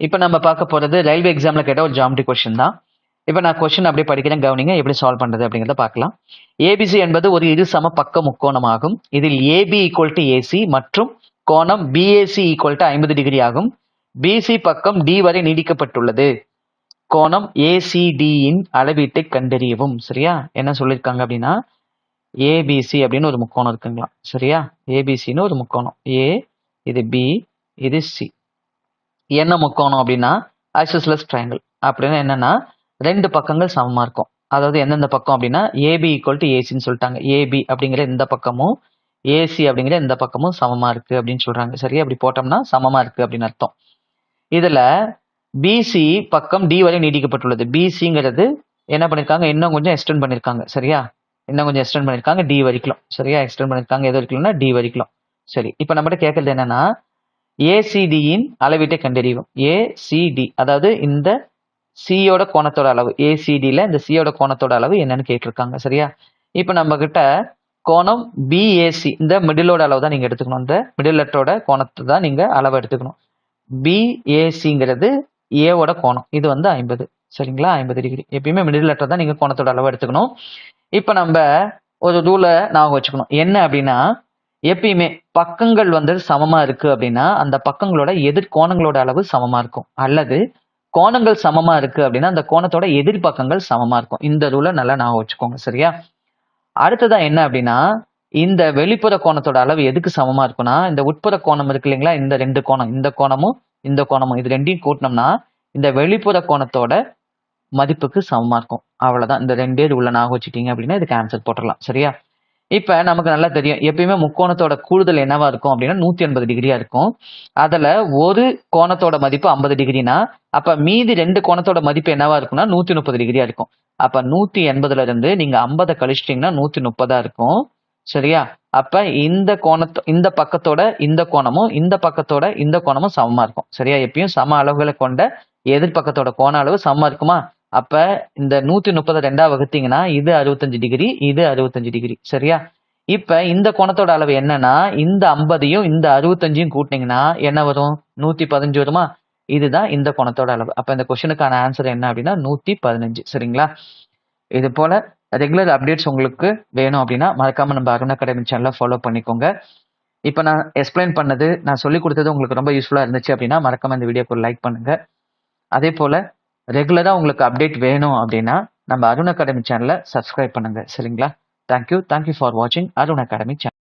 இப்போ நம்ம பார்க்க போறது ரயில்வே எக்ஸாம்ல கேட்ட ஒரு ஜியோமெட்ரி கொஸ்டின் தான். இப்போ நான் கொஸ்டின் அப்படியே படிக்கிறேன், கவனிங்க. எப்படி சால்வ் பண்றது அப்படிங்கிறத பார்க்கலாம். ஏபிசி என்பது ஒரு இரு சம பக்க முக்கோணமாகும். இதில் ஏபி ஈக்குவல் டு ஏசி மற்றும் கோணம் பிஏசி ஈக்குவல் டு 50 டிகிரி ஆகும். பிசி பக்கம் டி வரை நீடிக்கப்பட்டுள்ளது. கோணம் ஏசிடியின் அளவீட்டை கண்டறியவும். சரியா? என்ன சொல்லியிருக்காங்க அப்படின்னா, ஏபிசி அப்படின்னு ஒரு முக்கோணம் இருக்குங்களா? சரியா? ஏபிசின்னு ஒரு முக்கோணம். ஏ, இது பி, இது சி. என்ன முக்கோணம் அப்படின்னா ஐசோஸ்லஸ் ட்ரையாங்கிள். அப்படின்னா என்னன்னா, ரெண்டு பக்கங்கள் சமமா இருக்கும். அதாவது எந்தெந்த பக்கம் அப்படின்னா, ஏபி ஈக்குவல் டு ஏசின்னு சொல்லிட்டாங்க. ஏபி அப்படிங்கிற இந்த பக்கமும் ஏசி அப்படிங்கிற இந்த பக்கமும் சமமா இருக்கு அப்படின்னு சொல்றாங்க. சரியா? அப்படி போட்டோம்னா சமமா இருக்கு அப்படின்னு அர்த்தம். இதுல பிசி பக்கம் டி வரை நீடிக்கப்பட்டுள்ளது. பிசிங்கிறது என்ன பண்ணிருக்காங்க, இன்னும் கொஞ்சம் எக்ஸ்டெண்ட் பண்ணிருக்காங்க. சரியா? இன்னும் கொஞ்சம் எக்ஸ்டெண்ட் பண்ணிருக்காங்க டி வரைக்கும். சரியா? எக்ஸ்டெண்ட் பண்ணிருக்காங்க எது வரைக்கும்னா டி வரைக்கும். சரி, இப்ப நம்மகிட்ட கேட்கறது என்னன்னா, ஏசிடியின் அளவீட்டை கண்டறியும். ஏசிடி அதாவது இந்த சியோட கோணத்தோட அளவு. ஏசிடியில் இந்த சியோட கோணத்தோட அளவு என்னன்னு கேட்டிருக்காங்க. சரியா? இப்போ நம்ம கிட்ட கோணம் பிஏசி, இந்த மிடிலோட அளவு தான் நீங்க எடுத்துக்கணும். இந்த மிடில் லெட்டரோட கோணத்தை தான் நீங்க அளவு எடுத்துக்கணும். பிஏசிங்கிறது ஏவோட கோணம். இது வந்து 50. சரிங்களா? 50 டிகிரி. எப்பயுமே மிடில் லெட்டர் தான் நீங்க கோணத்தோட அளவு எடுத்துக்கணும். இப்போ நம்ம ஒரு ரூலை ஞாபகம் வச்சுக்கணும். என்ன அப்படின்னா, எப்பயுமே பக்கங்கள் வந்து சமமா இருக்கு அப்படின்னா அந்த பக்கங்களோட எதிர் கோணங்களோட அளவு சமமா இருக்கும். அல்லது கோணங்கள் சமமா இருக்கு அப்படின்னா அந்த கோணத்தோட எதிர் பக்கங்கள் சமமா இருக்கும். இந்த ரூலை நல்லா ஞாபகம் வச்சுக்கோங்க. சரியா? அடுத்ததா என்ன அப்படின்னா, இந்த வெளிப்புற கோணத்தோட அளவு எதுக்கு சமமா இருக்குன்னா, இந்த உட்புற கோணம் இருக்கு இல்லைங்களா? இந்த ரெண்டு கோணம், இந்த கோணமும் இந்த கோணமும், இது ரெண்டையும் கூட்டினோம்னா இந்த வெளிப்புற கோணத்தோட மதிப்புக்கு சமமா இருக்கும். அவ்வளவுதான். இந்த ரெண்டே ரூலை ஞாபகம் வச்சுட்டீங்க அப்படின்னா இதுக்கு ஆன்சர் போட்டுடலாம். சரியா? இப்ப நமக்கு நல்லா தெரியும், எப்பயுமே முக்கோணத்தோட கூடுதல் என்னவா இருக்கும் அப்படின்னா 180 டிகிரியா இருக்கும். அதுல ஒரு கோணத்தோட மதிப்பு 50 டிகிரினா, அப்ப மீதி ரெண்டு கோணத்தோட மதிப்பு என்னவா இருக்கும்னா 130 டிகிரியா இருக்கும். அப்ப 180ல இருந்து நீங்க 50 கழிச்சிட்டீங்கன்னா 130 இருக்கும். சரியா? அப்ப இந்த பக்கத்தோட இந்த கோணமும் இந்த பக்கத்தோட இந்த கோணமும் சமமா இருக்கும். சரியா? எப்பயும் சம அளவுகளை கொண்ட எதிர்பக்கத்தோட கோண அளவு சமமா இருக்குமா? அப்ப இந்த 130 ரெண்டா வகுத்தீங்கன்னா இது 65 டிகிரி, இது 65 டிகிரி. சரியா? இப்ப இந்த கோணத்தோட அளவு என்னன்னா, இந்த 50யும் இந்த 65யும் கூட்டினீங்கன்னா என்ன வரும்? 115 வருமா? இதுதான் இந்த கோணத்தோட அளவு. அப்ப இந்த கொஸ்டினுக்கான ஆன்சர் என்ன அப்படின்னா 115. சரிங்களா? இது போல ரெகுலர் அப்டேட்ஸ் உங்களுக்கு வேணும் அப்படின்னா மறக்காம நம்ம அருண் அகாடமி சேனலை ஃபாலோ பண்ணிக்கோங்க. இப்போ நான் எக்ஸ்பிளைன் பண்ணது, நான் சொல்லி கொடுத்தது உங்களுக்கு ரொம்ப யூஸ்ஃபுல்லா இருந்துச்சு அப்படின்னா மறக்காம இந்த வீடியோக்கு லைக் பண்ணுங்க. அதே போல ரெகுலரா உங்களுக்கு அப்டேட் வேணும் அப்படின்னா நம்ம அருண் அகாடமி சேனலை சப்ஸ்கிரைப் பண்ணுங்க. சரிங்களா? தேங்க்யூ ஃபார் வாட்சிங் அருண் அகாடமி சேனல்.